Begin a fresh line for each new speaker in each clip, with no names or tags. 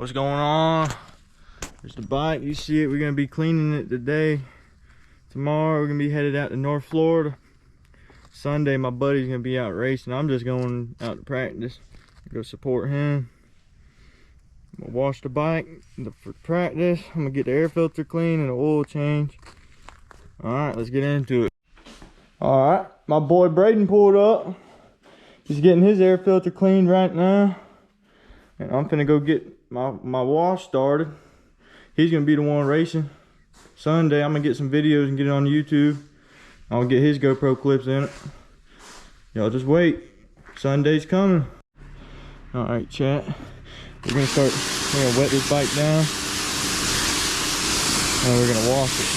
What's going on? There's the bike. You see it. We're gonna be cleaning it today. Tomorrow we're gonna be headed out to North Florida. Sunday my buddy's gonna be out racing. I'm just going out to practice. Go support him. I'm gonna wash the bike for practice. I'm gonna get the air filter clean and the oil change. Alright, let's get into it. Alright, my boy Braden pulled up. He's getting his air filter cleaned right now. And I'm finna go get my wash started. He's gonna be the one racing. Sunday I'm gonna get some videos and get it on YouTube. I'll get his GoPro clips in it. Y'all just wait. Sunday's coming. Alright, chat. We're gonna wet this bike down. And we're gonna wash it.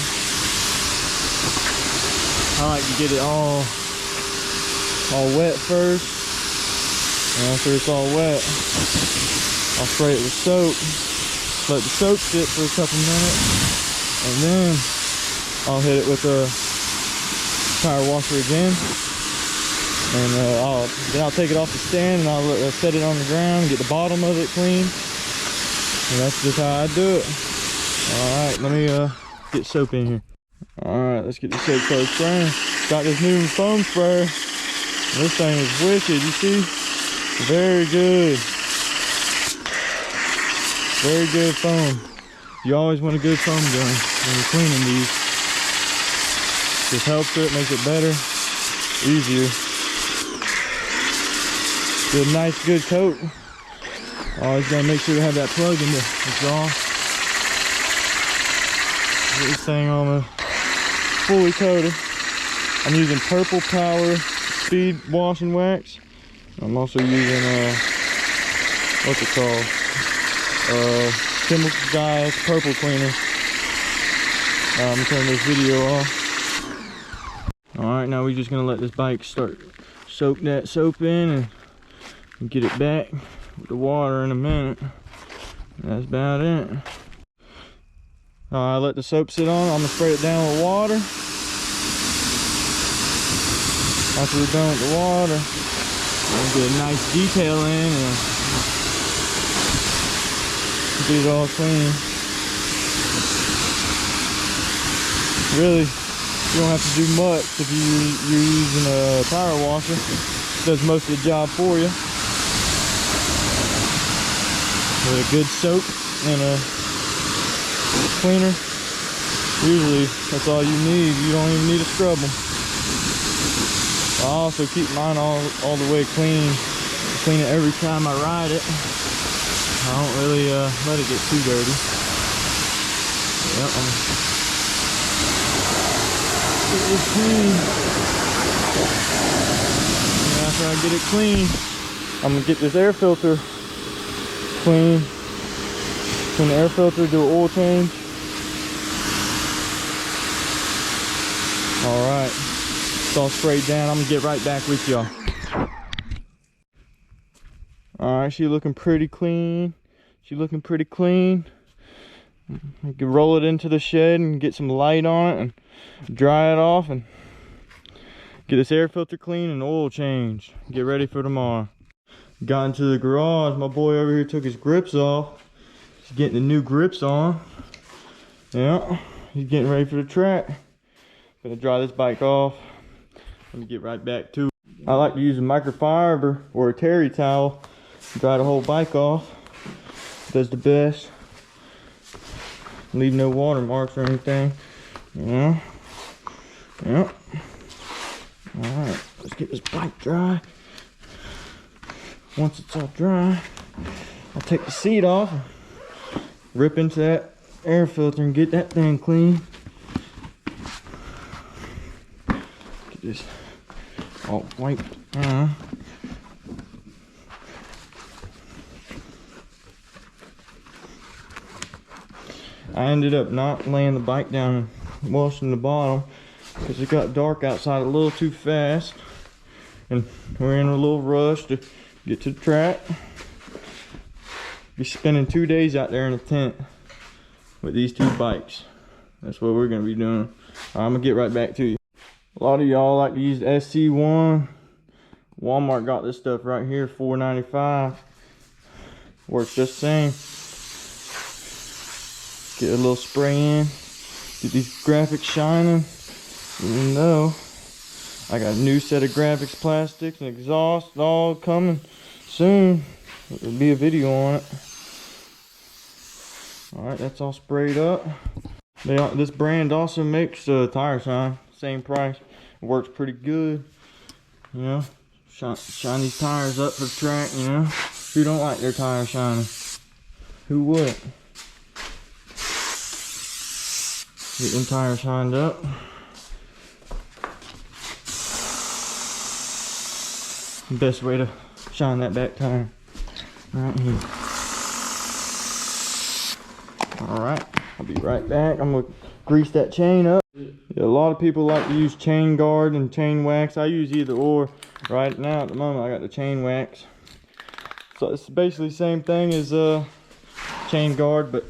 I like to get it all wet first. And after it's all wet, I'll spray it with soap. Let the soap sit for a couple minutes. And then I'll hit it with a tire washer again. And then I'll take it off the stand and I'll set it on the ground and get the bottom of it clean. And that's just how I do it. Alright, let me get soap in here. Alright, let's get the soap started spraying. Got this new foam sprayer. This thing is wicked, you see? Very good. Very good foam. You always want a good foam gun when you're cleaning these. Just helps it, makes it better, easier. Good, nice, good coat. Always gotta make sure to have that plug in the exhaust. Get this thing almost fully coated. I'm using Purple Power Speed Wash and Wax. I'm also using what's it called? Chemical Guys Purple Cleaner. I'm gonna turn this video off. Alright, now we're just gonna let this bike start soak that soap in and get it back with the water in a minute. That's about it. I let the soap sit on. I'm gonna spray it down with water. After we're done with the water, we'll get a nice detail in and get it all clean. Really, you don't have to do much if you're using a tire washer. It does most of the job for you. With a good soap and a cleaner, usually that's all you need. You don't even need to scrub them. I also keep mine all the way clean. I clean it every time I ride it. I don't really let it get too dirty. Yep, I'm get this clean. And after I get it clean, I'm gonna get this air filter clean. Clean the air filter, do an oil change. Alright. It's all sprayed down. I'm gonna get right back with y'all. Alright, she's looking pretty clean. She's looking pretty clean. You can roll it into the shed and get some light on it and dry it off and get this air filter clean and oil change. Get ready for tomorrow. Got into the garage. My boy over here took his grips off. He's getting the new grips on. Yeah, he's getting ready for the track. Gonna dry this bike off. Let me get right back to it. I like to use a microfiber or a terry towel to dry the whole bike off. Does the best. Leave no water marks or anything. Yeah. Yep. Alright, let's get this bike dry. Once it's all dry, I'll take the seat off, rip into that air filter and get that thing clean. Get this all wiped down. I ended up not laying the bike down and washing the bottom because it got dark outside a little too fast. And we're in a little rush to get to the track. Be spending 2 days out there in a tent with these two bikes. That's what we're gonna be doing. I'm gonna get right back to you. A lot of y'all like to use the SC1. Walmart got this stuff right here, $4.95. Works just the same. Get a little spray in. Get these graphics shining. Even though I got a new set of graphics plastics and exhaust all coming soon. There'll be a video on it. Alright, that's all sprayed up. This brand also makes tire shine. Same price. It works pretty good. You know, shine these tires up for the track, you know. Who don't like their tires shining? Who wouldn't? Get them tires shined up. Best way to shine that back tire. Right here. Alright, I'll be right back. I'm gonna grease that chain up. Yeah, a lot of people like to use chain guard and chain wax. I use either or. Right now at the moment I got the chain wax. So it's basically the same thing as chain guard, but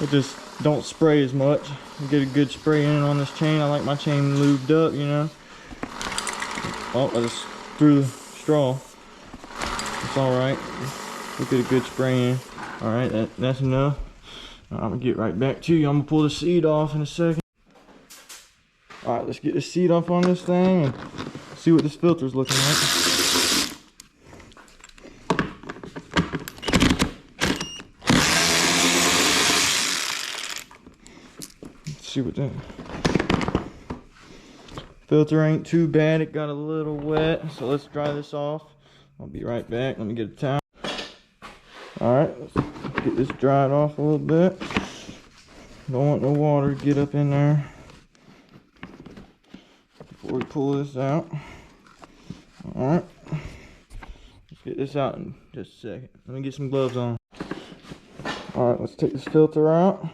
it just don't spray as much. You get a good spray in on this chain. I like my chain lubed up, you know. Oh, I just threw the straw. It's alright. We'll get a good spray in. Alright, that's enough. I'm gonna get right back to you. I'm gonna pull the seat off in a second. Alright, let's get the seat off on this thing and see what this filter's looking like. Let's see what that filter ain't too bad. It got a little wet, so let's dry this off. I'll be right back. Let me get a towel. Alright, let's get this dried off a little bit. Don't want no water to get up in there before we pull this out. Alright, let's get this out in just a second. Let me get some gloves on. Alright, let's take this filter out.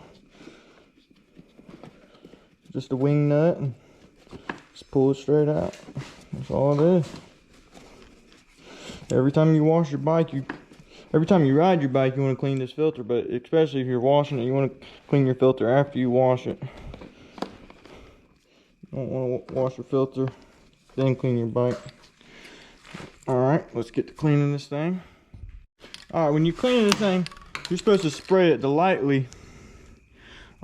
Just a wing nut and just pull it straight out. That's all it is. Every time you wash your bike, every time you ride your bike, you want to clean this filter, but especially if you're washing it, you want to clean your filter after you wash it. You don't want to wash your filter, then clean your bike. Alright, let's get to cleaning this thing. Alright, when you're cleaning this thing, you're supposed to spray it lightly.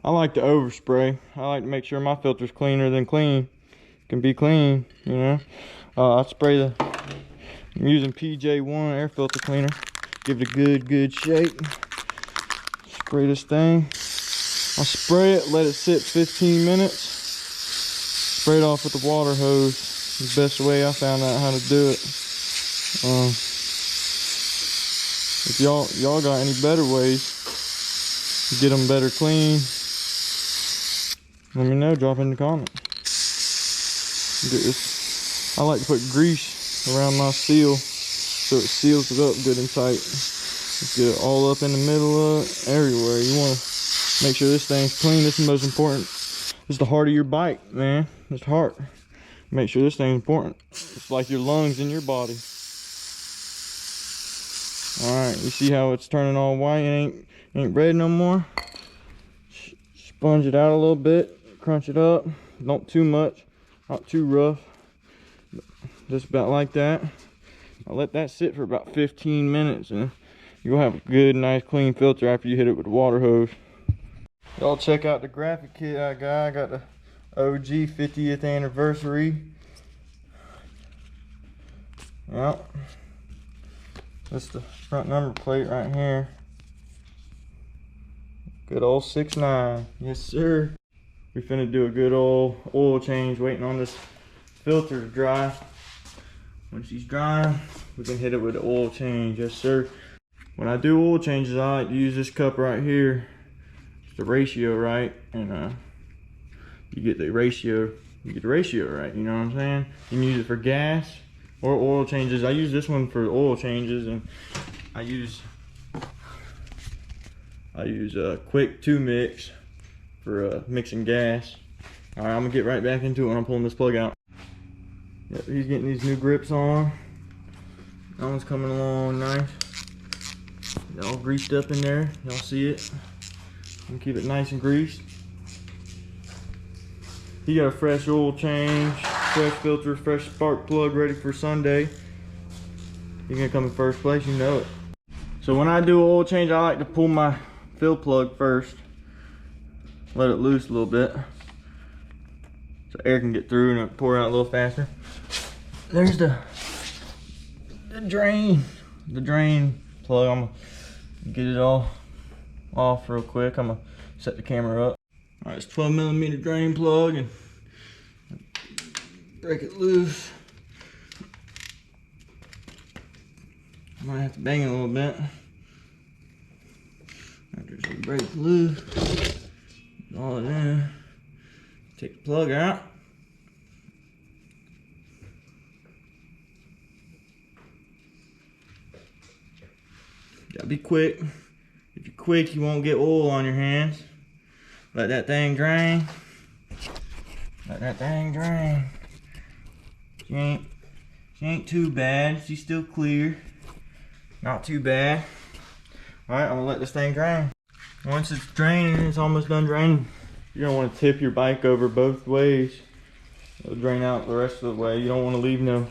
I like to overspray. I like to make sure my filter's cleaner than clean. Can be clean, you know. I spray I'm using PJ1 air filter cleaner. Give it a good shake. Spray this thing. I'll spray it, let it sit 15 minutes. Spray it off with the water hose. The best way I found out how to do it. If y'all got any better ways to get them better clean, let me know. Drop in the comments. Get this. I like to put grease around my seal so it seals it up good and tight. Just get it all up in the middle of everywhere. You want to make sure this thing's clean. This is the most important. This is the heart of your bike, man. It's the heart. Make sure this thing's important. It's like your lungs in your body. Alright, you see how it's turning all white and ain't red no more? Sponge it out a little bit, crunch it up. Don't too much, not too rough. Just about like that. I'll let that sit for about 15 minutes and you'll have a good, nice, clean filter after you hit it with the water hose. Y'all check out the graphic kit I got. I got the OG 50th anniversary. Yep. That's the front number plate right here. Good old 6.9. Yes, sir. We finna do a good old oil change, waiting on this filter to dry. Once he's dry, we can hit it with the oil change. Yes, sir. When I do oil changes, I like to use this cup right here. It's the ratio right, and you get the ratio. You get the ratio right. You know what I'm saying? You can use it for gas or oil changes. I use this one for oil changes, and I use quick 2 mix for mixing gas. All right, I'm gonna get right back into it when I'm pulling this plug out. Yep, he's getting these new grips on. That one's coming along nice. All greased up in there. Y'all see it? I'm keep it nice and greased. He got a fresh oil change, fresh filter, fresh spark plug ready for Sunday. You're gonna come in first place, you know it. So when I do oil change, I like to pull my fill plug first. Let it loose a little bit so air can get through and it pour out a little faster. There's the drain plug. I'm gonna get it all off real quick. I'm gonna set the camera up. All right, it's 12mm drain plug, and break it loose. I might have to bang it a little bit. After it's break loose, all it in. Take the plug out. Gotta be quick. If you're quick, you won't get oil on your hands. Let that thing drain. Let that thing drain. She ain't too bad. She's still clear. Not too bad. Alright, I'm gonna let this thing drain. Once it's draining, it's almost done draining. You're gonna want to tip your bike over both ways. It'll drain out the rest of the way. You don't want to leave no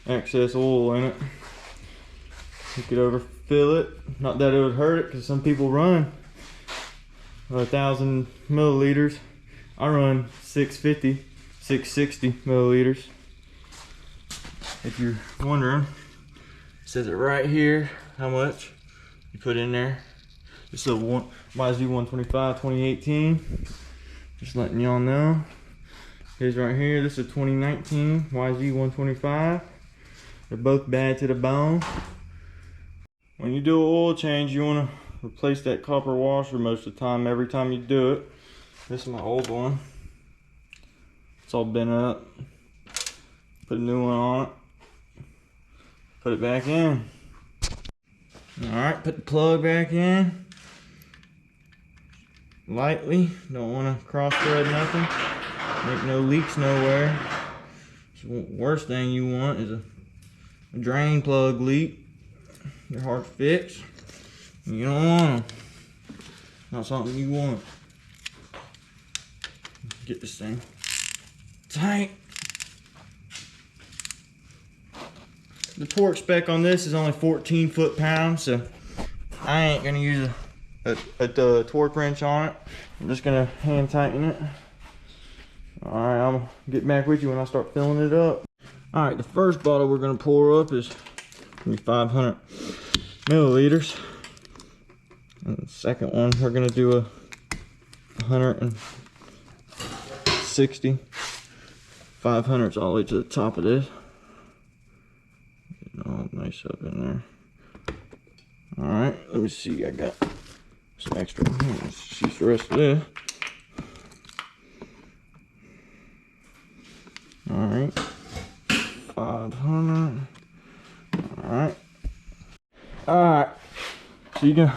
excess oil in it. You could overfill it. Not that it would hurt it, because some people run 1,000 milliliters. I run 650, 660 milliliters. If you're wondering, it says it right here how much you put in there. This is a YZ125 2018. Just letting y'all know. Here's right here. This is a 2019 YZ125. They're both bad to the bone. When you do an oil change, you want to replace that copper washer most of the time, every time you do it. This is my old one. It's all bent up. Put a new one on it. Put it back in. Alright, put the plug back in. Lightly. Don't want to cross thread nothing. Make no leaks nowhere. The worst thing you want is a drain plug leak. They're hard to fix. You don't want them. Not something you want. Get this thing tight. The torque spec on this is only 14 foot-pounds, so I ain't gonna use a torque wrench on it. I'm just gonna hand tighten it. Alright, I'm gonna get back with you when I start filling it up. Alright, the first bottle we're gonna pour up is 500 milliliters. And the second one, we're gonna do a 160. 500's all the way to the top of this. Getting all nice up in there. Alright, let me see. I got some extra. Let's see the rest of this. Alright. 500. Alright. Alright. So you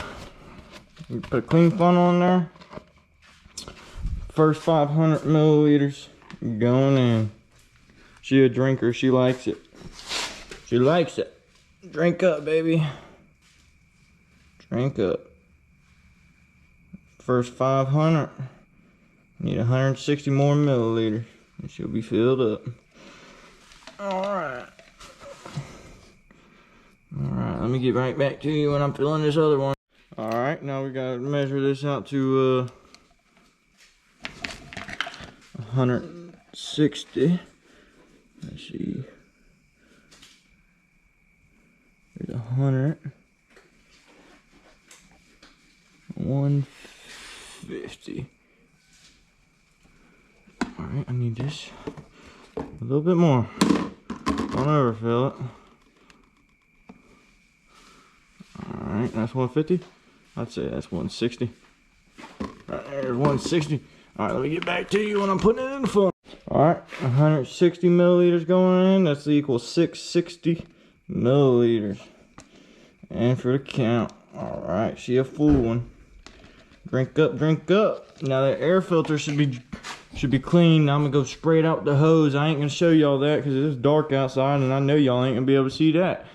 put a clean funnel in there. First 500 milliliters going in. She a drinker. She likes it. She likes it. Drink up, baby. Drink up. First 500. Need 160 more milliliters. And she'll be filled up. Alright. Alright, let me get right back to you when I'm filling this other one. Alright, now we gotta measure this out to 160. Let's see. There's 100. 150. Alright, I need this a little bit more. Don't overfill it. Alright, that's 150. I'd say that's 160. Right there's 160. Alright, let me get back to you when I'm putting it in the funnel. Alright, 160 milliliters going in. That's equal 660 milliliters. And for the count. Alright, she a full one. Drink up, drink up. Now that air filter should be clean. Now I'm gonna go spray it out with the hose. I ain't gonna show y'all that because it's dark outside and I know y'all ain't gonna be able to see that.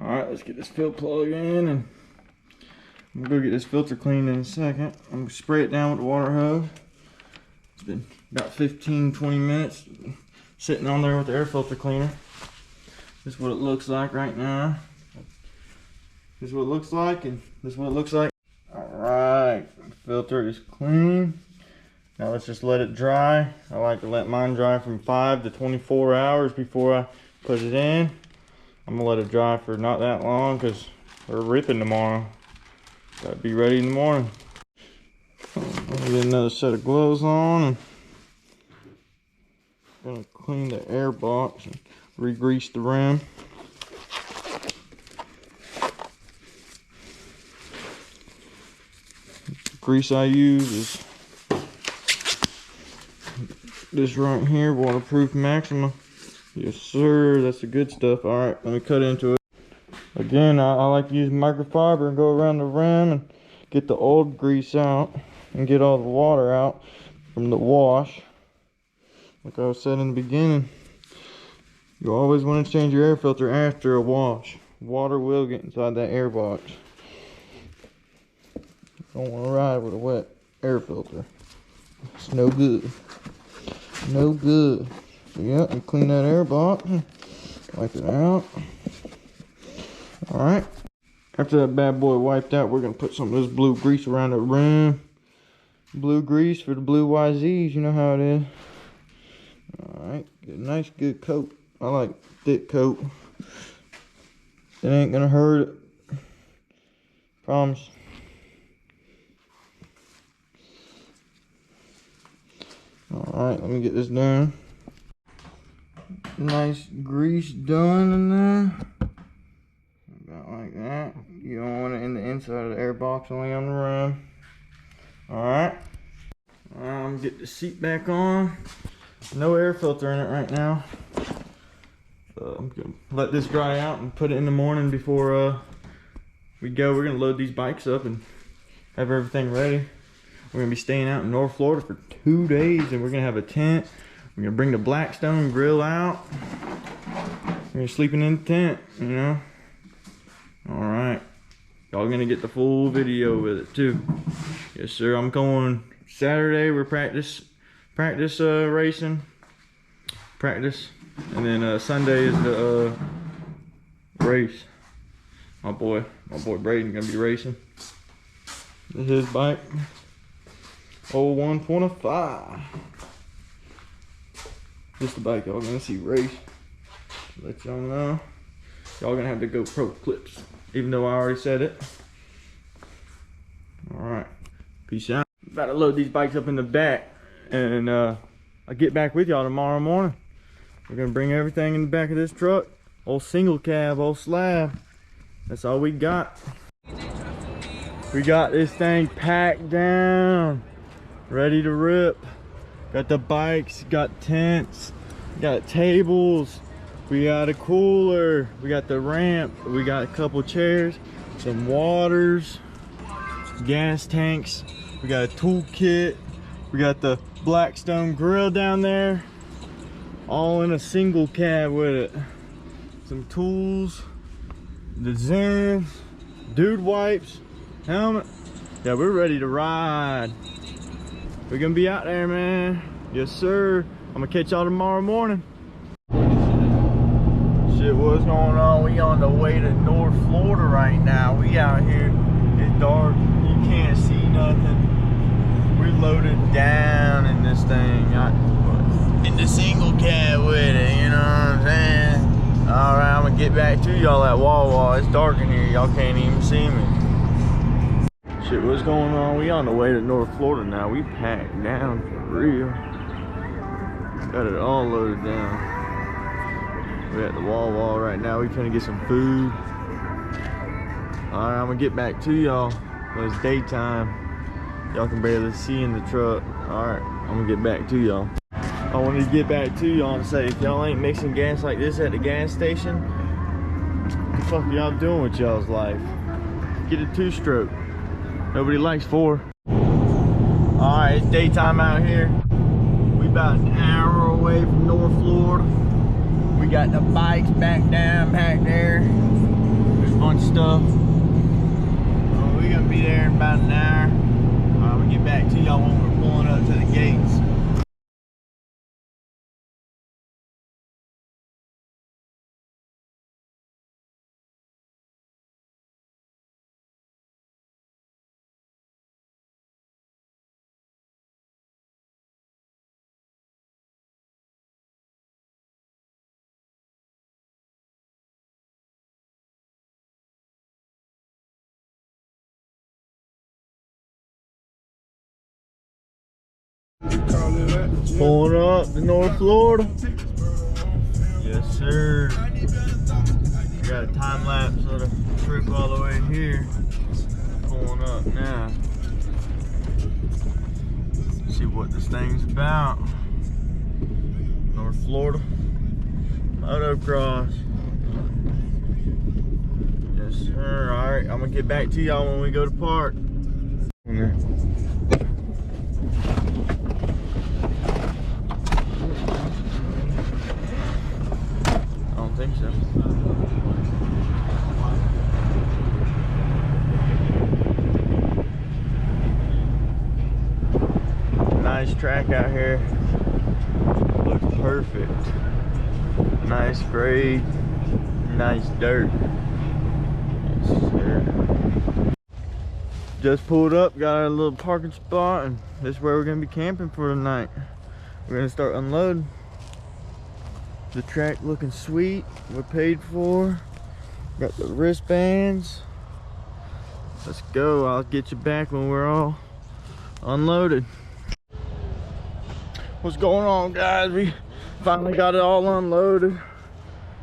Alright, let's get this fill plug in, and I'm gonna go get this filter cleaned in a second. I'm gonna spray it down with the water hose. It's been about 15-20 minutes sitting on there with the air filter cleaner. This is what it looks like right now. This is what it looks like, and this is what it looks like. All right, filter is clean. Now let's just let it dry. I like to let mine dry from 5 to 24 hours before I put it in. I'm gonna let it dry for not that long because we're ripping tomorrow. Gotta be ready in the morning. I'll get another set of gloves on and gonna clean the air box and re-grease the rim. The grease I use is this right here, Waterproof Maxima. Yes sir, that's the good stuff. Alright, let me cut into it. Again, I like to use microfiber and go around the rim and get the old grease out and get all the water out from the wash. Like I said in the beginning, you always want to change your air filter after a wash. Water will get inside that air box. Don't want to ride with a wet air filter. It's no good. No good. So yeah, and clean that air box. Wipe it out. Alright. After that bad boy wiped out, we're going to put some of this blue grease around the rim. Blue grease for the blue YZs, you know how it is. Alright, get a nice good coat. I like thick coat. It ain't going to hurt it. Promise. Alright, let me get this done. Nice grease done in there. About like that. You don't want it in the inside of the air box, only on the rim. Alright. I'm gonna get the seat back on. No air filter in it right now. So I'm gonna let this dry out and put it in the morning before we go. We're gonna load these bikes up and have everything ready. We're gonna be staying out in North Florida for 2 days, and we're gonna have a tent. We're gonna bring the Blackstone grill out. We're sleeping in the tent, you know. Alright, y'all gonna get the full video with it too. Yes sir, I'm going Saturday. We're practice racing, and then Sunday is the race. My boy Braden gonna be racing. This is his bike, 0125. This the bike y'all gonna see race. Let y'all know. Y'all gonna have the GoPro clips, even though I already said it. Alright, peace out. About to load these bikes up in the back, and I'll get back with y'all tomorrow morning. We're gonna bring everything in the back of this truck. Old single cab, old slab. That's all we got. We got this thing packed down, ready to rip. Got the bikes, got tents, got tables. We got a cooler, we got the ramp, we got a couple chairs, some waters, gas tanks, we got a toolkit, we got the Blackstone grill down there, all in a single cab with it. Some tools, the Zens, dude wipes, helmet. Yeah, we're ready to ride. We're gonna be out there, man. Yes, sir. I'm gonna catch y'all tomorrow morning. Shit, what's going on? We on the way to North Florida right now. We out here, it's dark, you can't see nothing. We're loaded down in this thing, in the single cab with it, you know what I'm saying? Alright, I'm gonna get back to y'all at Wawa. It's dark in here, y'all can't even see me. Shit, what's going on? We on the way to North Florida now. We packed down for real. Got it all loaded down. We're at the Wawa right now. We finna get some food. Alright, I'm gonna get back to y'all. It's daytime. Y'all can barely see in the truck. Alright, I'm gonna get back to y'all. I wanted to get back to y'all and say, if y'all ain't mixing gas like this at the gas station, what the fuck are y'all doing with y'all's life? Get a 2-stroke. Nobody likes 4. Alright, it's daytime out here. We about an hour away from North Florida. We got the bikes back down, back there. There's a bunch of stuff. We're gonna be there in about an hour. We'll get back to y'all when we're pulling up to the gates. Pulling up to North Florida. Yes, sir. We got a time lapse of the trip all the way here. Pulling up now. See what this thing's about. North Florida Motocross. Yes, sir. All right, I'm gonna get back to y'all when we go to park. I don't think so. Nice track out here. Looks perfect. Nice grade. Nice dirt. Yes, sir. Just pulled up, got a little parking spot, and this is where we're gonna be camping for the night. We're gonna start unloading. The track looking sweet. We're paid for. Got the wristbands. Let's go. I'll get you back when we're all unloaded. What's going on, guys? We finally got it all unloaded.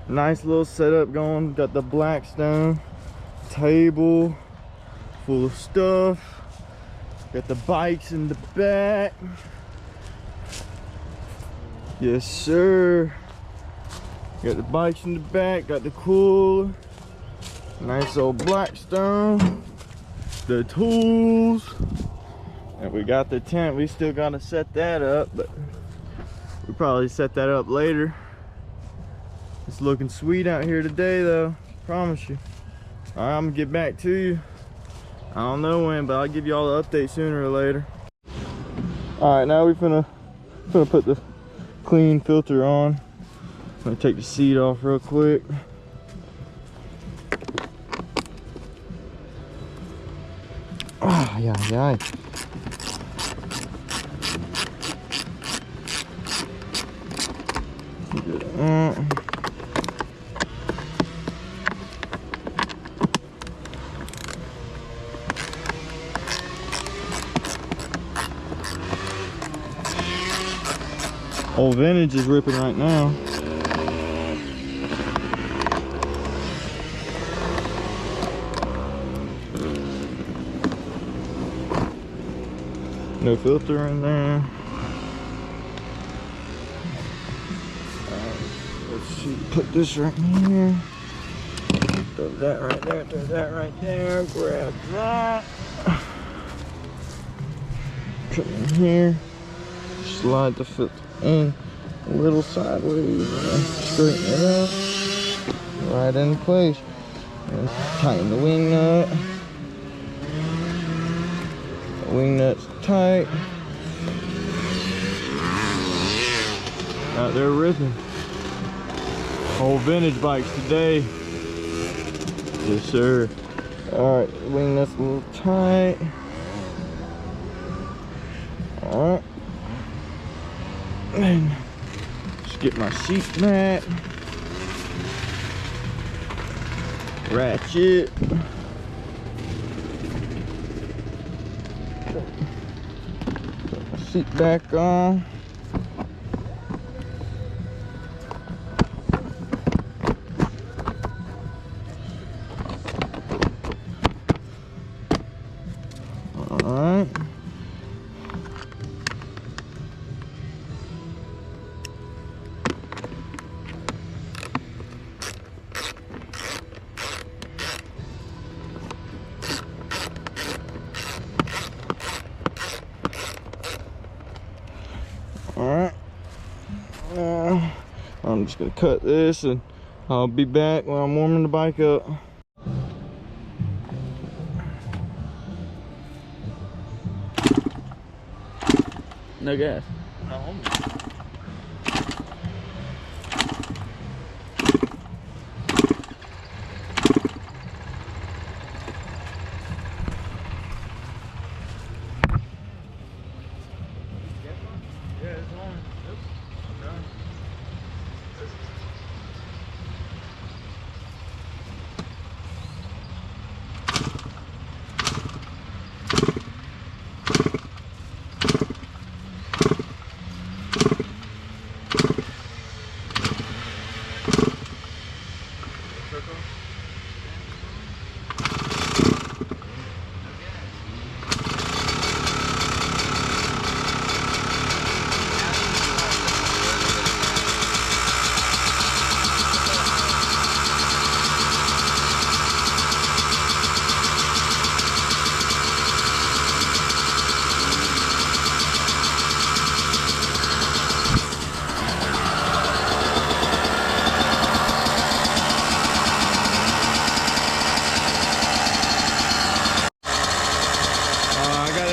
Nice little setup going. Got the Blackstone table full of stuff. Got the bikes in the back. Yes, sir. Got the bikes in the back. Got the cooler. Nice old Blackstone. The tools. And we got the tent. We still gotta set that up, but we'll probably set that up later. It's looking sweet out here today, though. Promise you. All right, I'm gonna get back to you. I don't know when, but I'll give you all the update sooner or later. All right, now we're gonna put the clean filter on. I'm gonna take the seat off real quick. Ah, yeah. Old vintage is ripping right now. No filter in there. Let's see, put this right here. Throw that right there, throw that right there. Grab that. Put it in here. Slide the filter in a little sideways. Straighten it up. Right in place. And tighten the wing nut. The wing nut's tight. Out there ripping. Old vintage bikes today. Yes, sir. Alright, wing nut's a little tight. Alright. And just get my seat back. Ratchet. Put my seat back on. Alright. Alright. I'm just gonna cut this and I'll be back when I'm warming the bike up. No gas. No. Yeah, it's on. Yep. Okay.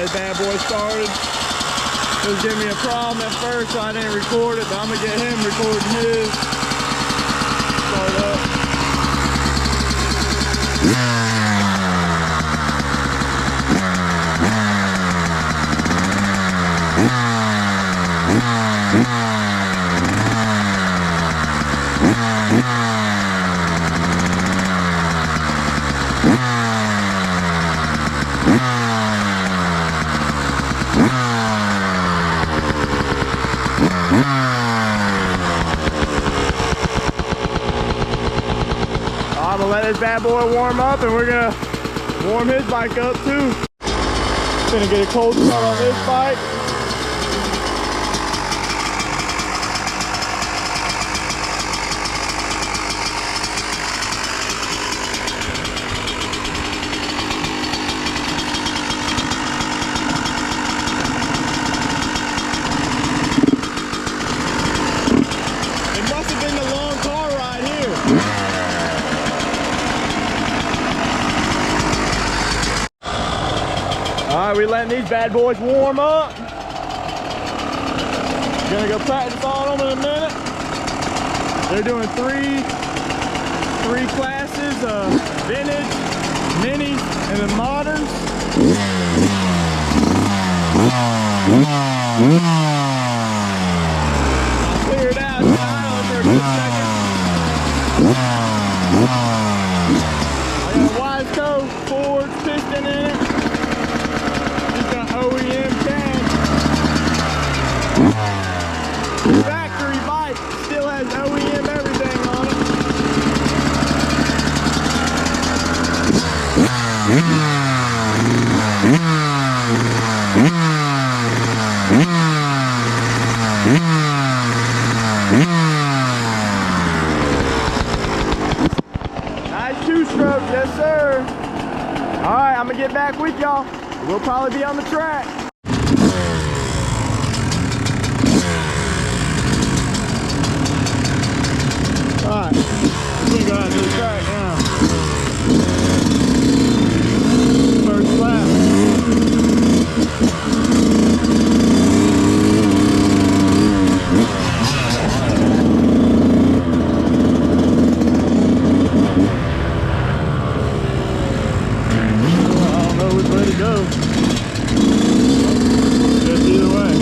this bad boy started. It was giving me a problem at first, so I didn't record it, but I'm gonna get him recording his. Start up. I'm gonna let this bad boy warm up, and we're gonna warm his bike up too. Gonna get a cold start on this bike. It must have been the long car ride here. Alright, we letting these bad boys warm up. Gonna go practice on them in a minute. They're doing three classes, vintage, minis, and then moderns. I'll clear it out for a quick second. I got a wide toe Ford piston in it. OEM tag. Factory bike still has OEM everything on it. Nice two-stroke, yes sir. All right, I'm gonna get back with y'all. We'll probably be on the track. Alright, we're gonna go out to the track now. First lap. I don't know which way to go. Just either way.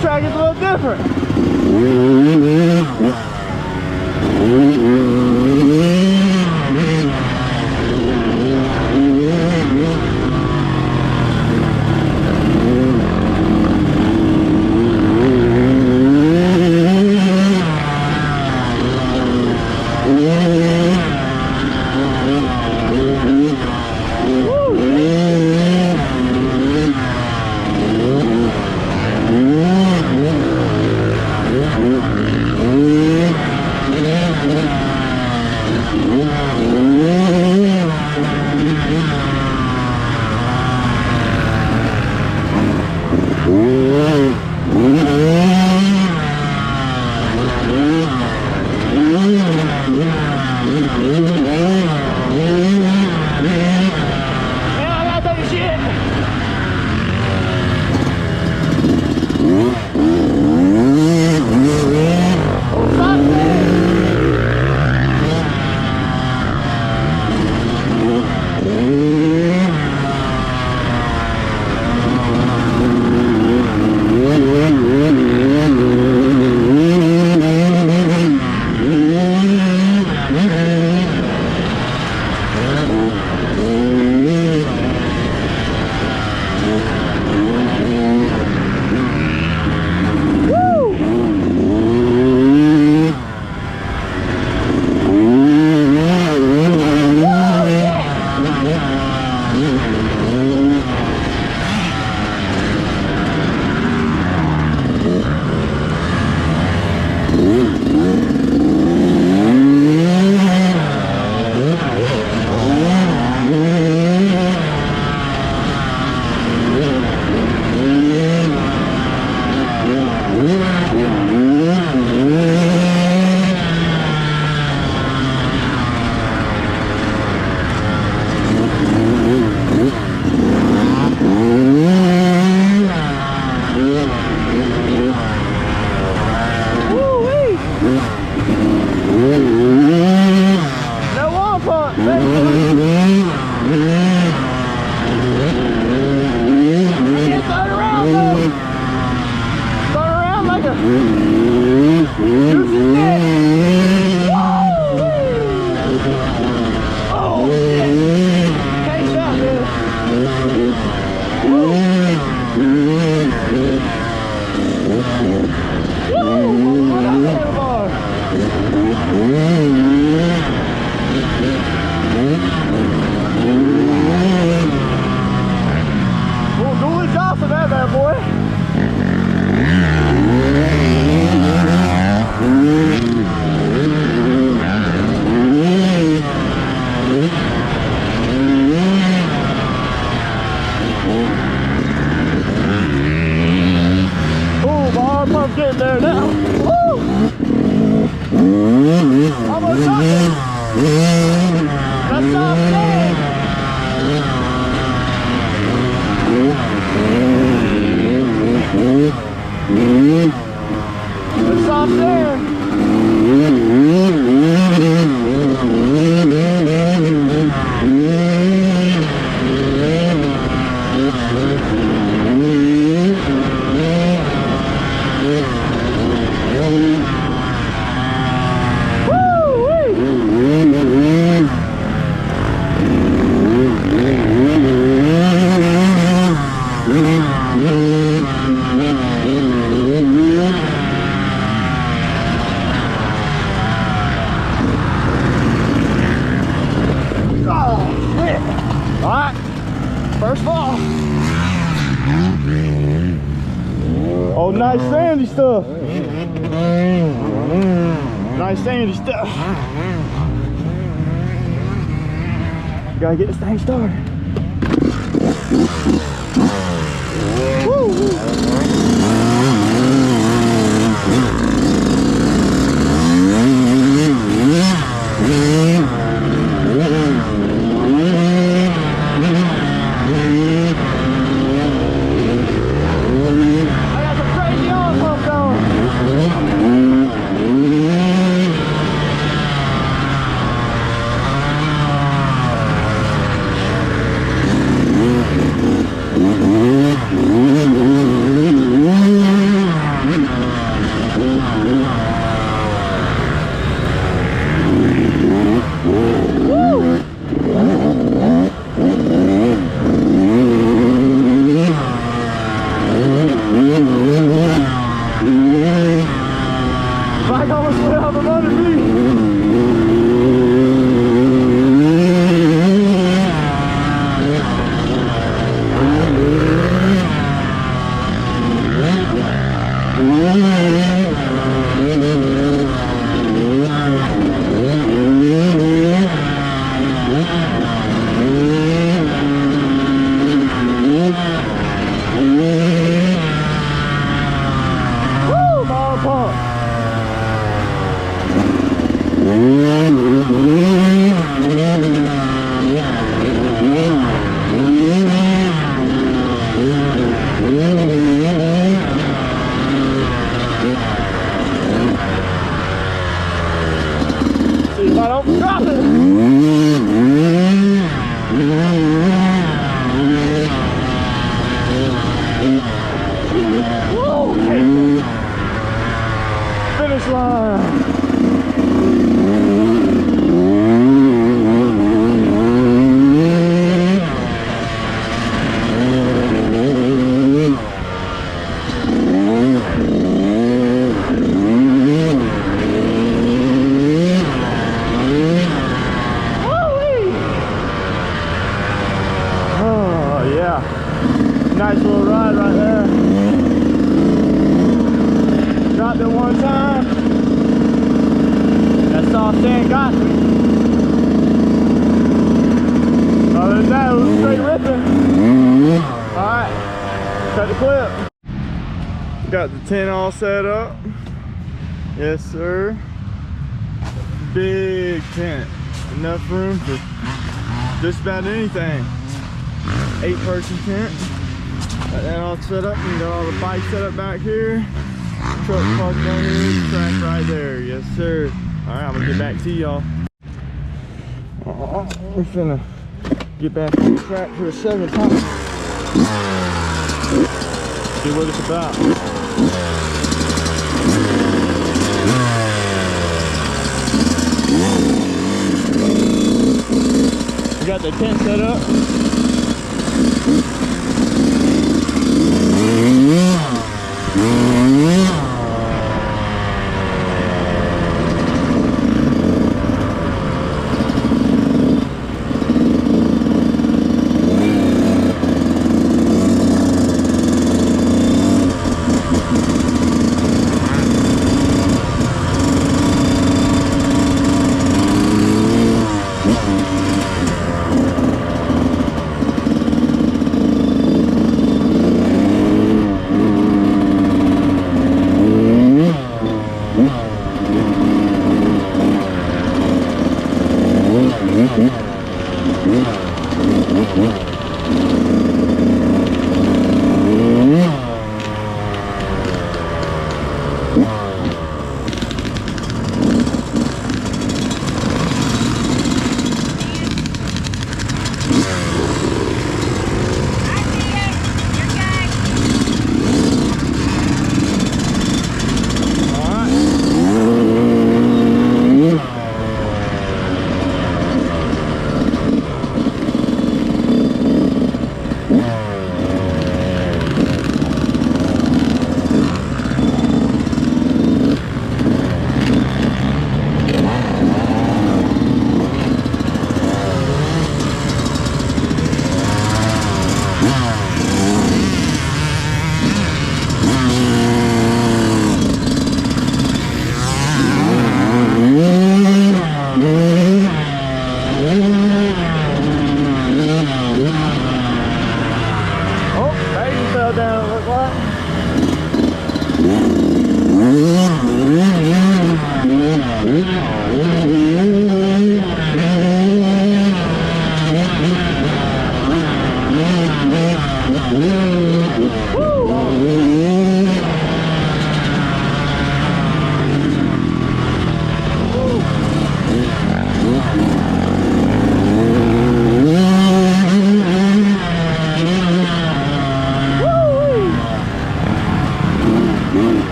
Track is a little different. Getting there now. Woo! Almost up it. That's off there. That's off there. Alright, first ball. Oh, nice sandy stuff. Nice sandy stuff. Gotta get this thing started. Woo! Bike almost went out from under me. Woo, ball pump. See if I don't drop it. Whoa, finish line. Nice little ride right there. Dropped it one time. That soft sand got me. Other than that, it was straight ripping. Alright, cut the clip. Got the tent all set up. Yes, sir. Big tent. Enough room for just about anything. 8-person tent. Got that all set up, and got all the bikes set up back here. Truck parked on here, track right there. Yes, sir. Alright, I'm gonna get back to y'all. We're finna get back on the track for a second time. See what it's about. We got the tent set up.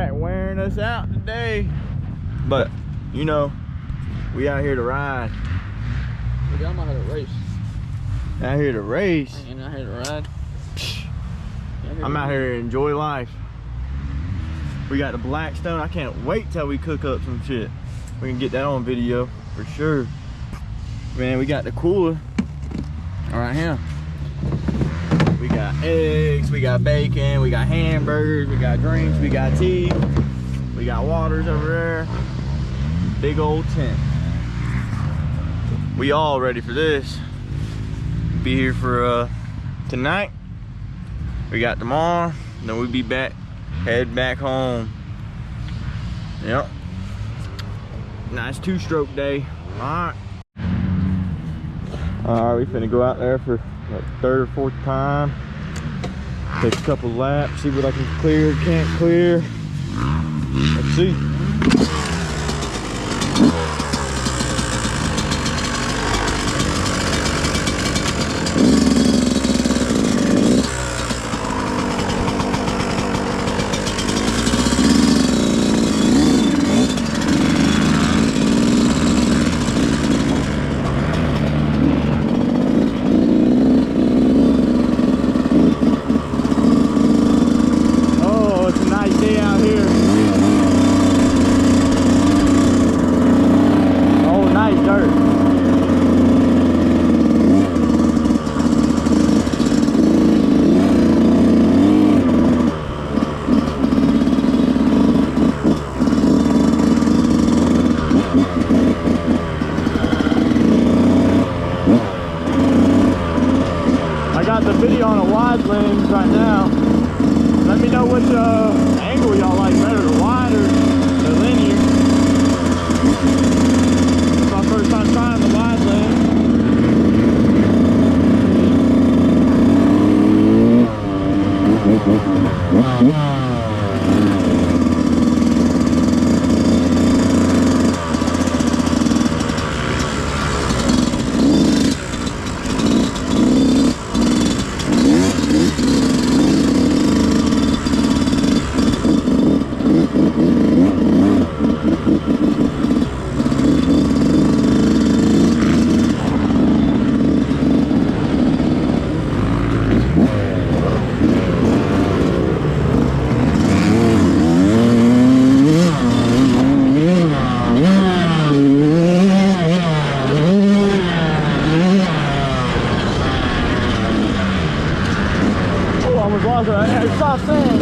track wearing us out today. But, you know, we out here to ride.
I'm out here to race.
Out here to race?
I ain't out here to ride.
I'm out here to enjoy life. We got the Blackstone. I can't wait till we cook up some shit. We can get that on video for sure. Man, we got the cooler right here. We got eggs, we got bacon, we got hamburgers, we got drinks, we got tea, we got waters over there. Big old tent. We all ready for this. Be here for tonight. We got tomorrow, then we'll be back, head back home. Yep. Nice two-stroke day. Alright. Alright, we finna go out there for like third or fourth time. Take a couple laps, see what I can clear, can't clear. Let's see. On a wide lens right now. Let me know which angle y'all like better, the wide or the linear. It's my first time trying the wide lens. Stop saying.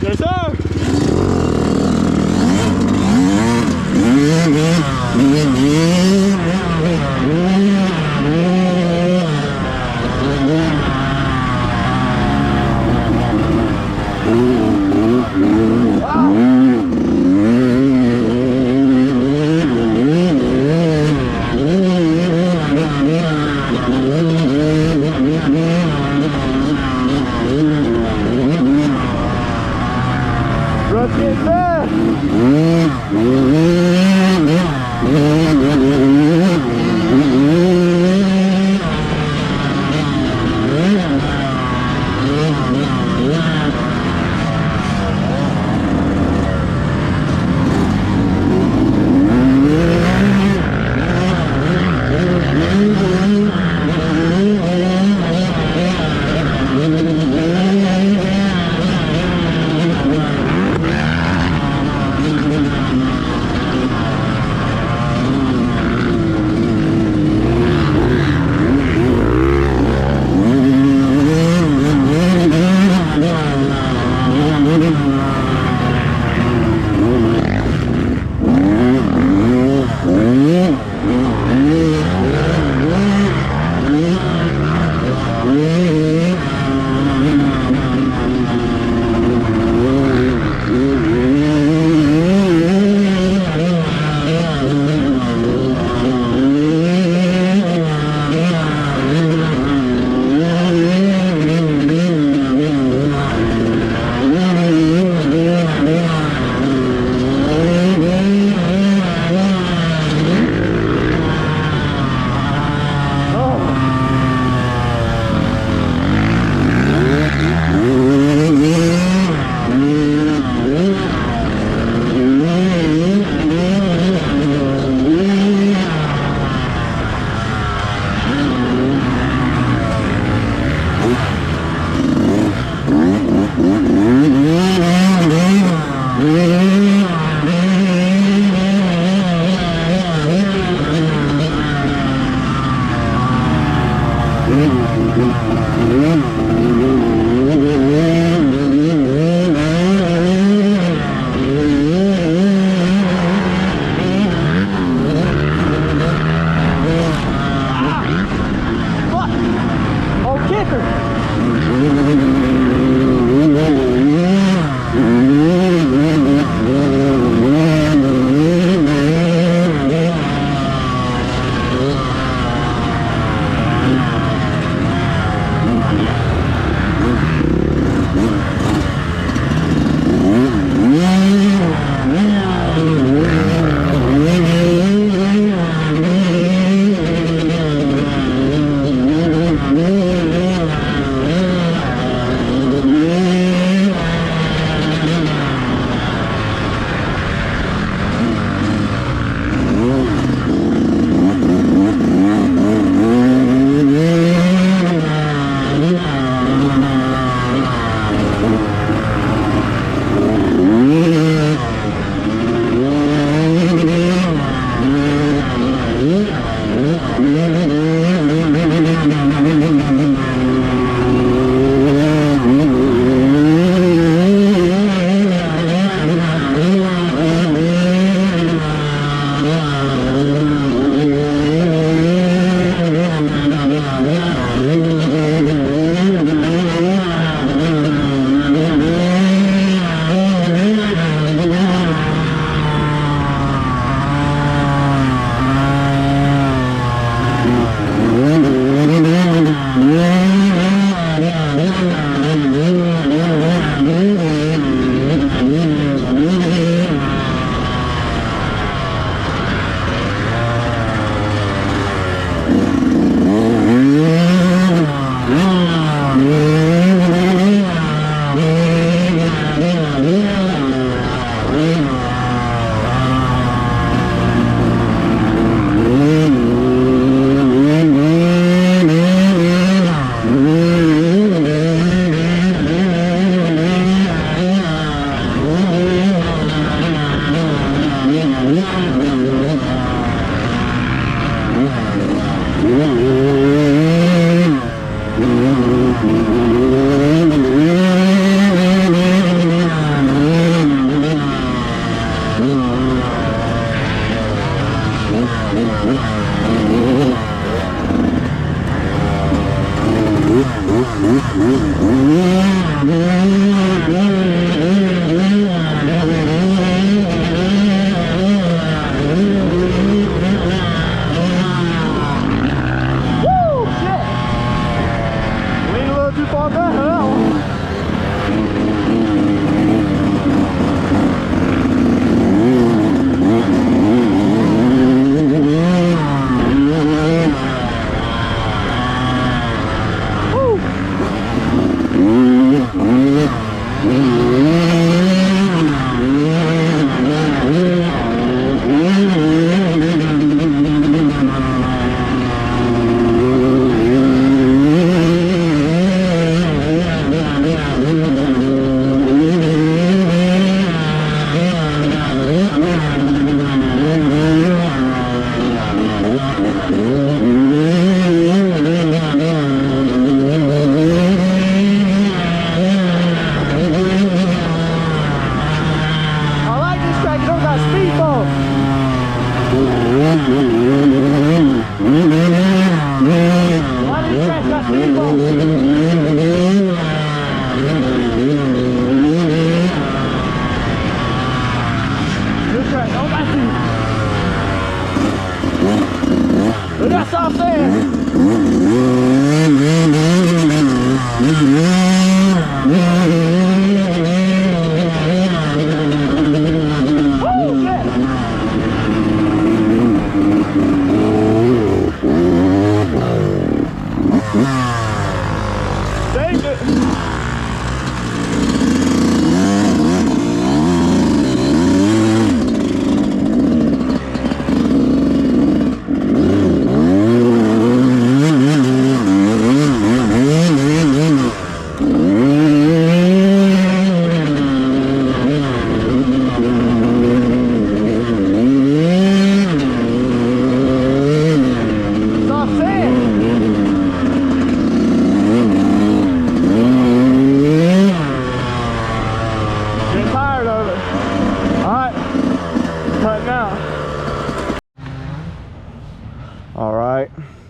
Yes, sir.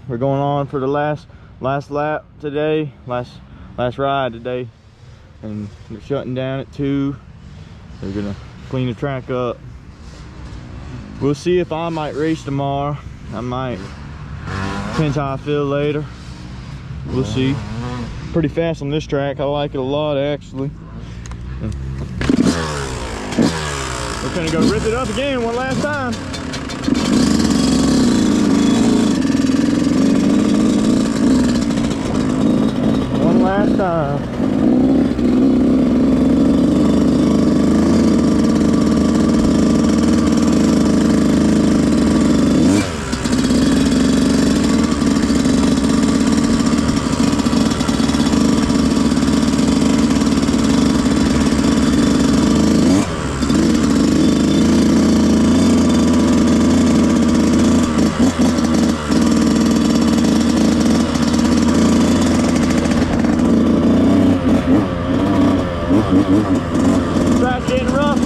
We're going on for the last lap today, last ride today, and they're shutting down at 2. They're gonna clean the track up. We'll see if I might race tomorrow. I might. Depends how I feel later. We'll see. Pretty fast on this track. I like it a lot, actually. We're gonna go rip it up again one last time. Last time. Track's getting rough.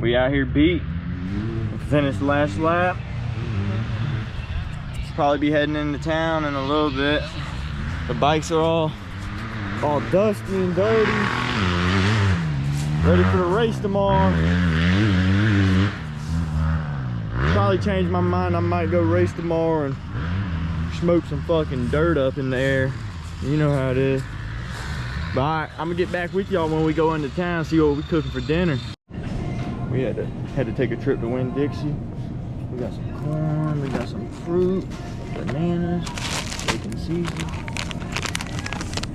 We out here beat. Finished last lap. Probably be heading into town in a little bit. The bikes are all dusty and dirty. Ready for the race tomorrow. Probably change my mind. I might go race tomorrow and smoke some fucking dirt up in the air. You know how it is. But alright, I'm gonna get back with y'all when we go into town, see what we're cooking for dinner. We had to take a trip to Winn-Dixie. We got some corn, we got some fruit, bananas, bacon season.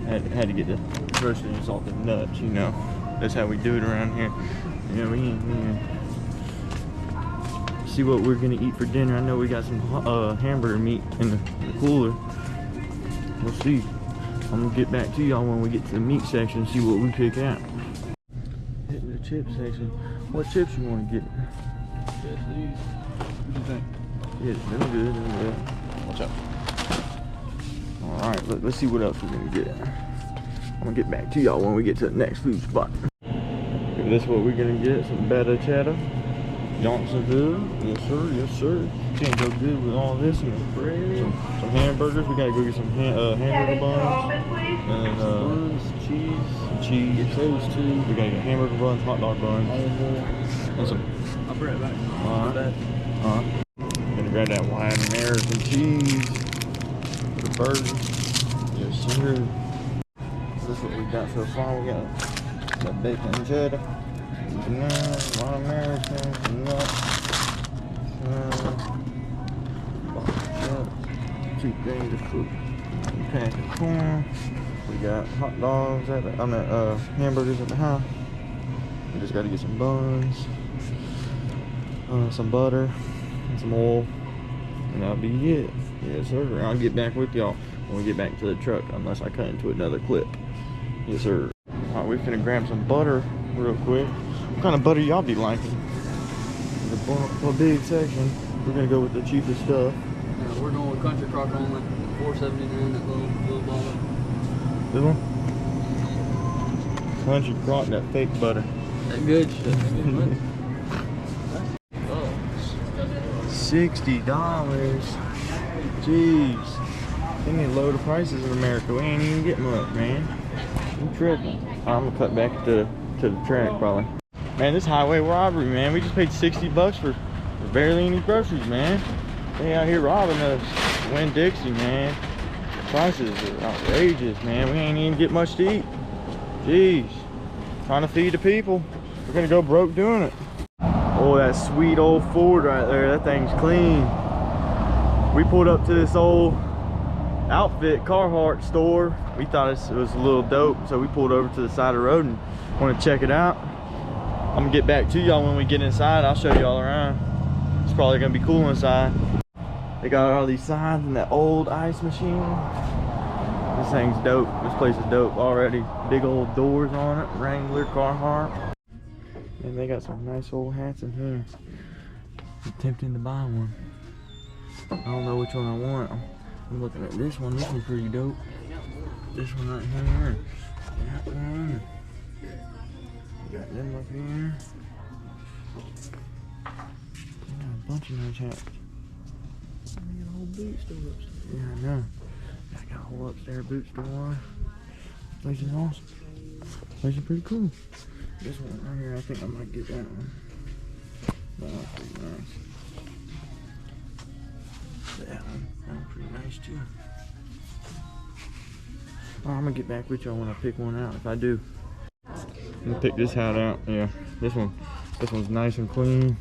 Had to get the roasted and salted nuts, you know. That's how we do it around here. You know, we see what we're gonna eat for dinner. I know we got some hamburger meat in the cooler. We'll see. I'm gonna get back to y'all when we get to the meat section and see what we pick out. Hitting the chip section. What chips you want to get?
Yes, these. What do you think?
Yeah, they're good, they're good.
Watch out.
Alright, let's see what else we're gonna get. I'm gonna get back to y'all when we get to the next food spot. This is what we're gonna get, some better cheddar. Johnsonville, yes sir, yes sir. Can't go good with all this and bread. Some hamburgers, we gotta go get some hamburger buns. And buns, cheese. Get those too. We gotta get hamburger buns, hot dog buns. And some.
I'll bring it back.
Gonna grab that white American cheese for the burger. Yes sir. This is what we got so far. We got some bacon cheddar. Bananas, white American, some nuts. 2 things of fruit. A pack of corn. We got hot dogs hamburgers at the house. We just gotta get some buns, some butter, and some oil, and that'll be it. Yes sir. I'll get back with y'all when we get back to the truck, unless I cut into another clip. Yes sir. Alright, we finna grab some butter real quick. What kind of butter y'all be liking? The big section. We're gonna go with the cheapest stuff.
Yeah, we're going with Country Crock only. $4.79, that little bottle.
This one? Country Crock, that fake butter.
That good shit. That good butter.
$60. Jeez. They need to lower the prices in America. We ain't even getting much, man. I'm tripping. I'm gonna cut back to the track probably. Man, this highway robbery, man. We just paid 60 bucks for barely any groceries, man. They out here robbing us. Winn-Dixie, man. Prices are outrageous, man. We ain't even get much to eat. Jeez. Trying to feed the people. We're gonna go broke doing it. Oh, that sweet old Ford right there. That thing's clean. We pulled up to this old outfit Carhartt store. We thought it was a little dope, so we pulled over to the side of the road and want to check it out. I'm gonna get back to y'all when we get inside. I'll show y'all around. It's probably gonna be cool inside. They got all these signs and that old ice machine. This thing's dope. This place is dope already. Big old doors on it. Wrangler, Carhartt. And they got some nice old hats in here. I'm tempting to buy one. I don't know which one I want. I'm looking at this one. This one's pretty dope. This one right here. That one. Got them up here. Yeah, a bunch of nice hats. I got a whole boot store upstairs. Yeah, I know. I got a whole upstairs boot store. This place is awesome. This place is pretty cool. This one right here, I think I might get that one. That one's pretty nice. That one's pretty nice too. Oh, I'm gonna get back with y'all when I pick one out, if I do. I'm gonna pick this hat out. Yeah, this one's nice and clean.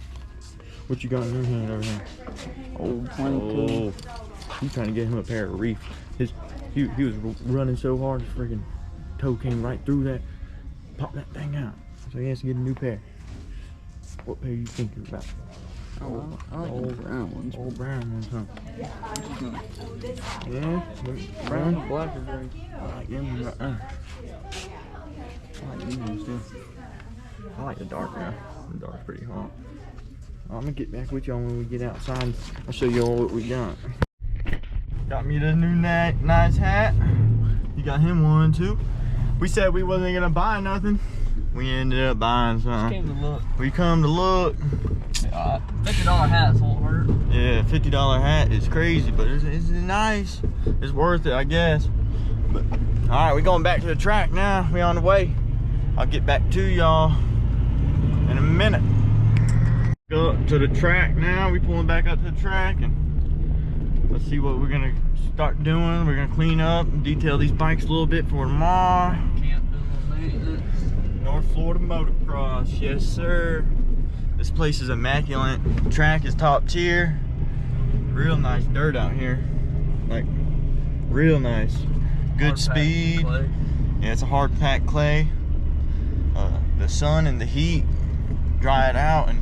What you got in your hand over here?
Old 22.
You trying to get him a pair of reef. He was running so hard, his freaking toe came right through that, popped that thing out. So he has to get a new pair. What pair you thinking about?
Oh, I like old brown ones.
Old brown ones, huh? Yeah,
Brown, black, or gray.
I like them right there. I like these ones too. I like the dark now. The dark's pretty hot. I'm gonna get back with y'all when we get outside. I'll show y'all what we got. Got me this new nice hat. You got him one too. We said we wasn't gonna buy nothing. We ended up buying something.
Just came to look.
We come to look.
$50 hats won't hurt.
Yeah, $50 hat is crazy, but it's nice. It's worth it, I guess. But all right, we're going back to the track now. We on the way. I'll get back to y'all in a minute. Go up to the track now. We pulling back up to the track and let's see what we're gonna start doing. We're gonna clean up and detail these bikes a little bit for tomorrow.
Can't do no maintenance.
North Florida Motocross, yes sir. This place is immaculate. Track is top tier. Real nice dirt out here. Like, real nice. Good speed. Yeah, it's a hard packed clay. The sun and the heat dry it out, and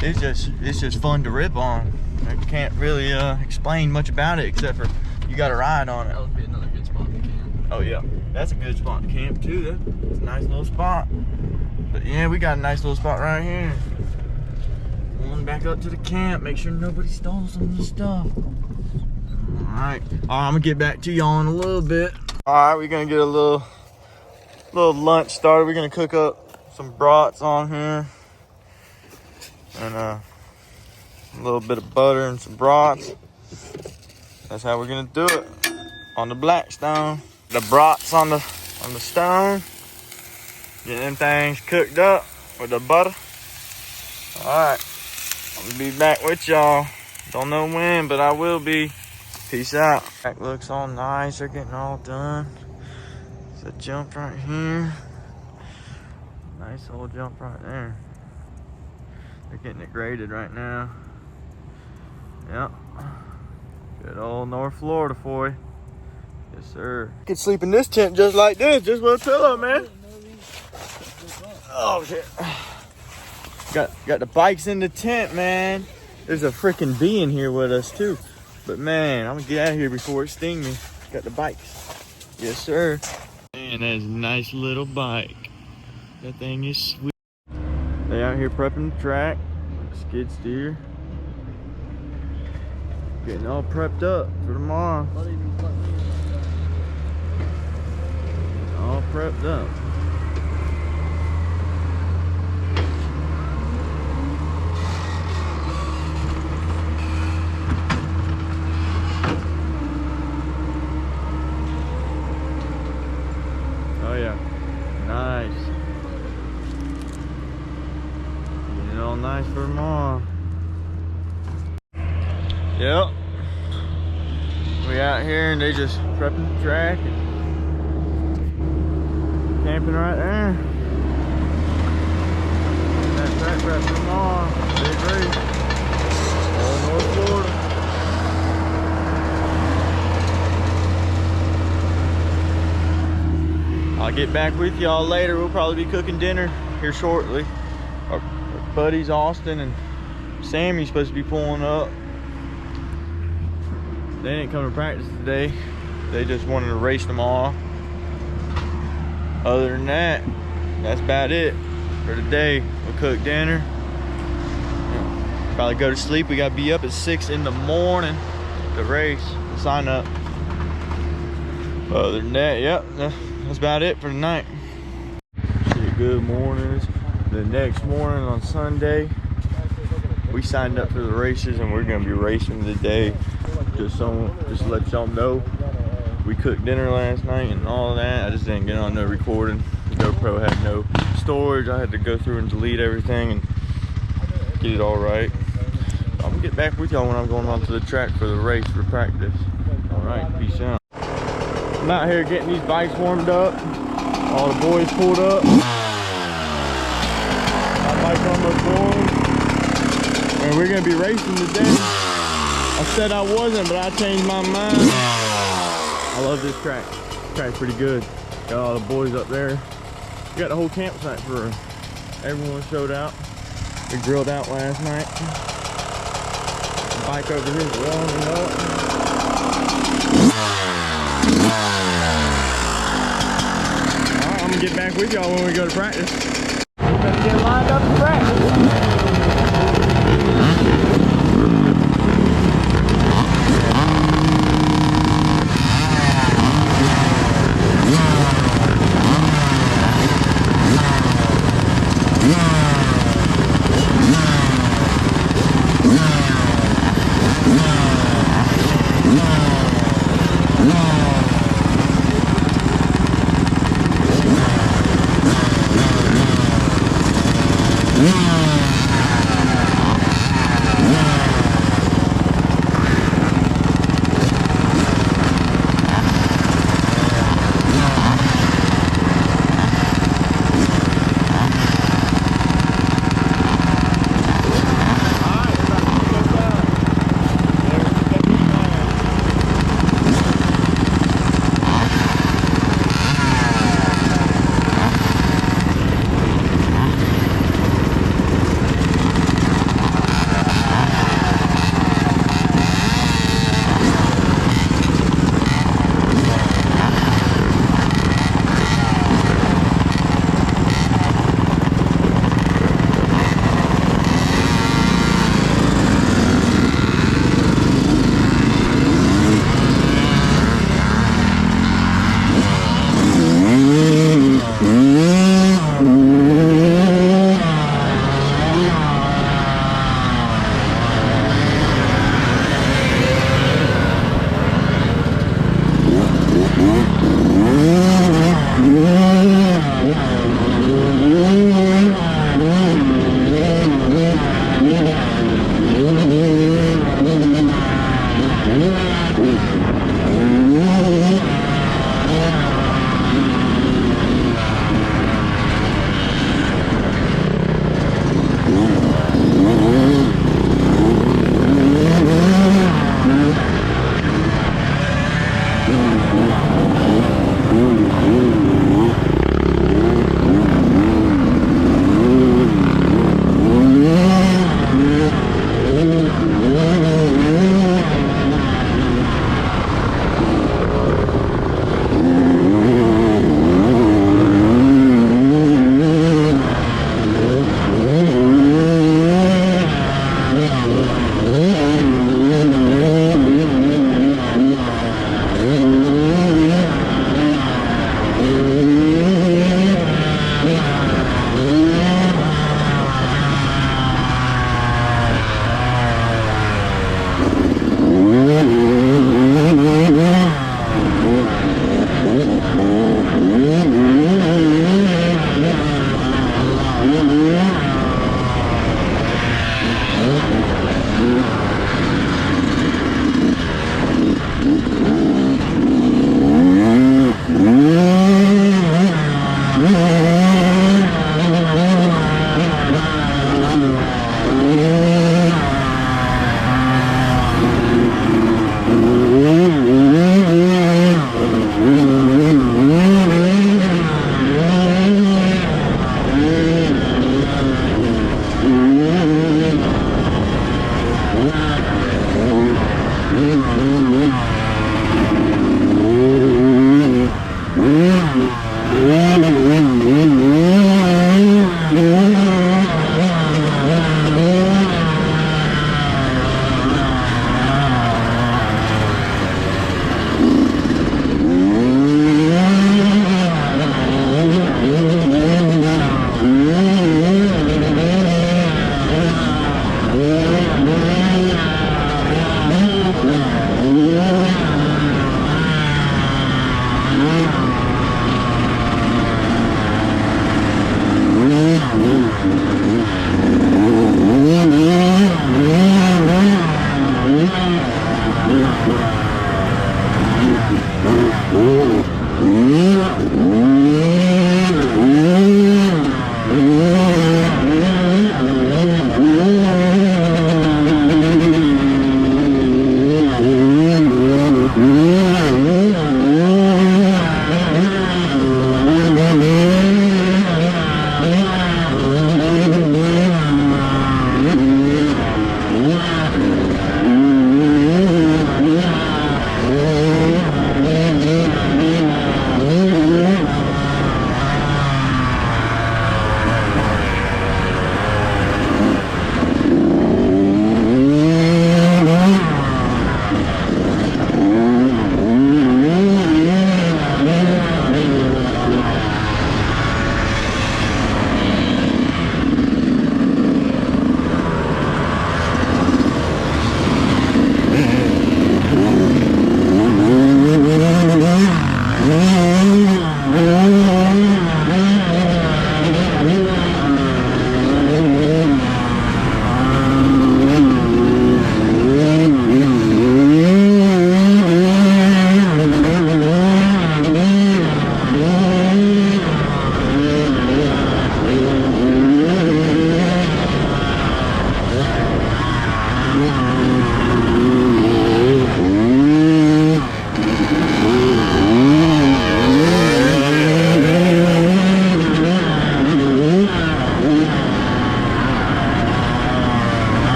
it's just fun to rip on. I can't really explain much about it except for you got to ride on it.
That would be another good spot to camp.
Oh yeah, that's a good spot to camp too. That's a nice little spot. But yeah, we got a nice little spot right here. Going back up to the camp, make sure nobody stole some of the stuff. Alright, I'm gonna get back to y'all in a little bit. Alright, we're gonna get a little lunch started. We're gonna cook up some brats on here. And a little bit of butter and some brats. That's how we're gonna do it. On the Blackstone. The brats on the stone. Get them things cooked up with the butter. Alright, I'm gonna be back with y'all. Don't know when, but I will be. Peace out. That looks all nice. They're getting all done. It's a jump right here. Nice old jump right there. They're getting it graded right now. Yep. Good old North Florida for you. Yes, sir. You could sleep in this tent just like this, just with a pillow, man. Oh shit. Got the bikes in the tent, man. There's a freaking bee in here with us too. But man, I'm gonna get out of here before it stings me. Got the bikes. Yes, sir. Man, that's a nice little bike. That thing is sweet. They out here prepping the track. Skid steer. Getting all prepped up for tomorrow. All prepped up. Oh yeah, nice. Getting it all nice for tomorrow. Yep. We out here and they just prepping the track and camping right there. That track prep for tomorrow. Big race. All North Florida. I'll get back with y'all later. We'll probably be cooking dinner here shortly. Our buddies Austin and Sammy's supposed to be pulling up. They didn't come to practice today. They just wanted to race tomorrow. Other than that, that's about it for today. We'll cook dinner. Probably go to sleep. We gotta be up at 6 in the morning to race, to sign up. Other than that, yep, that's about it for tonight. Shit, good mornings. The next morning on Sunday, we signed up for the races and we're gonna be racing today. Just to let y'all know, we cooked dinner last night and all of that. I just didn't get on no recording. The GoPro had no storage. I had to go through and delete everything and get it all right. I'm gonna get back with y'all when I'm going onto the track for the race for practice. All right, peace out. I'm out here getting these bikes warmed up. All the boys pulled up. My bike's almost going. And we're gonna be racing today. I said I wasn't, but I changed my mind. I love this track. This track's pretty good. Got all the boys up there. We got the whole campsite for everyone showed out. We grilled out last night. The bike over here is warming up. Alright, I'm gonna get back with y'all when we go to practice. We're gonna get lined up for practice.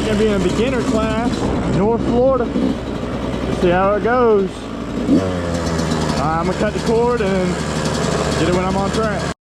Gonna be in a beginner class, North Florida. Let's see how it goes. I'm gonna cut the cord and get it when I'm on track.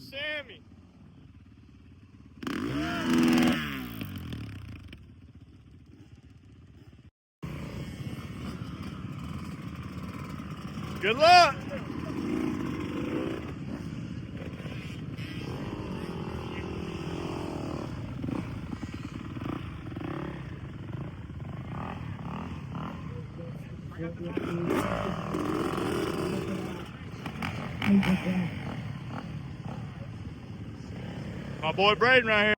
Sammy. Good luck. My boy Braden right here.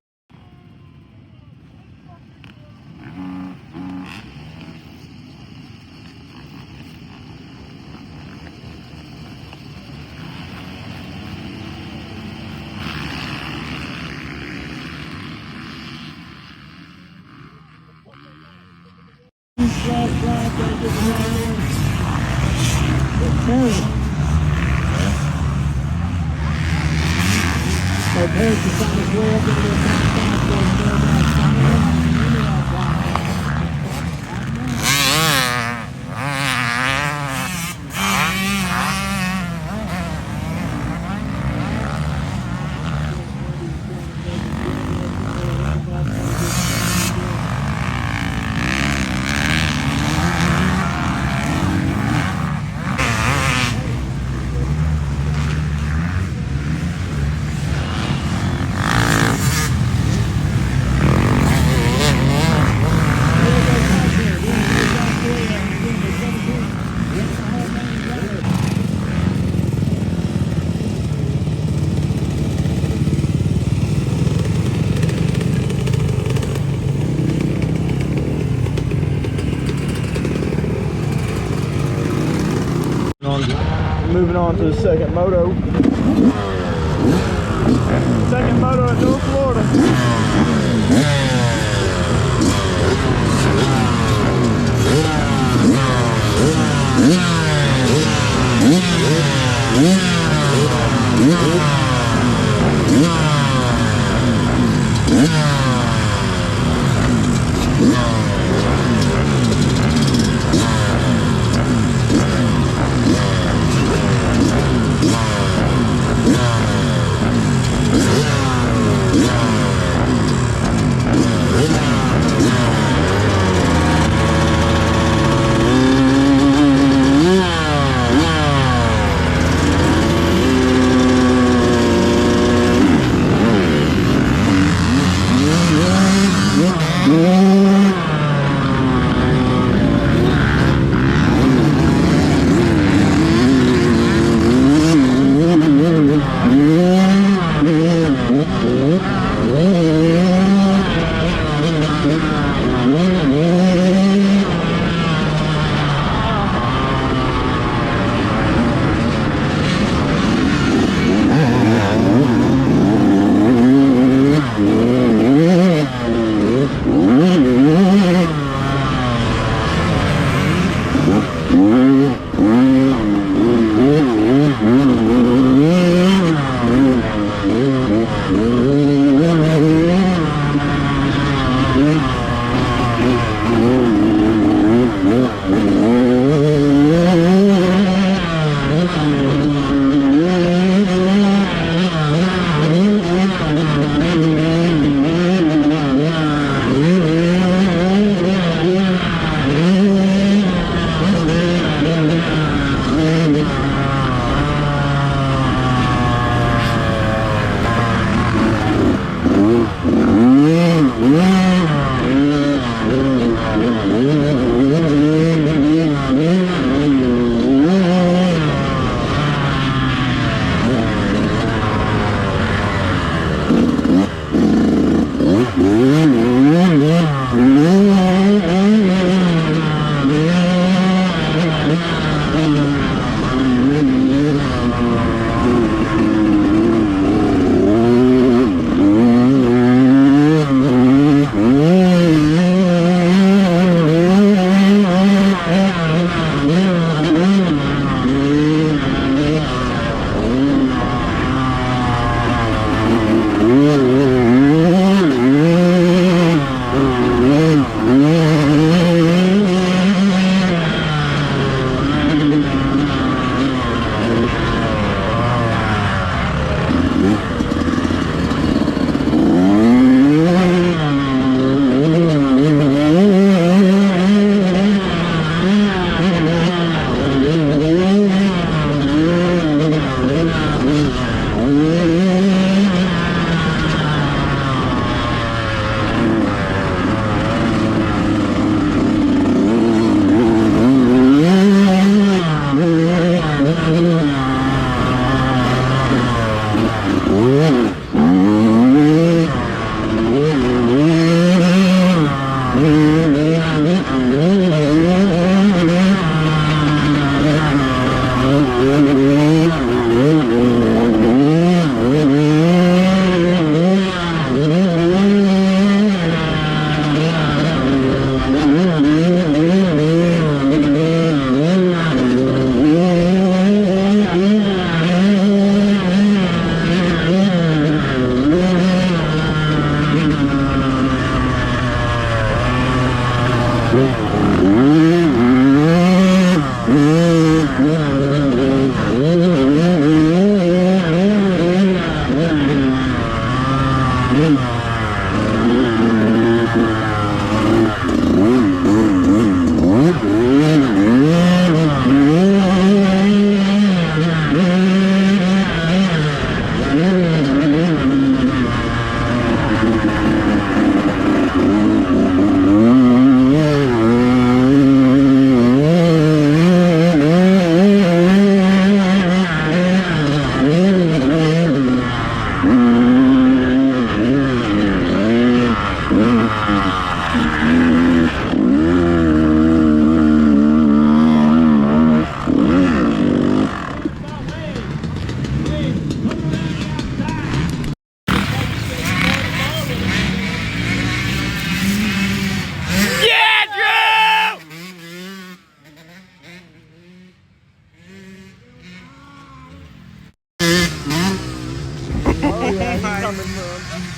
moving on to the second moto. Second moto at North Florida.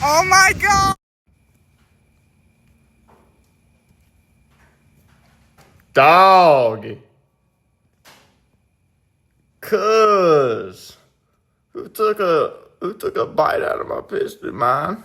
Oh my God! Dog. Cuz. Who took a bite out of my piston, man?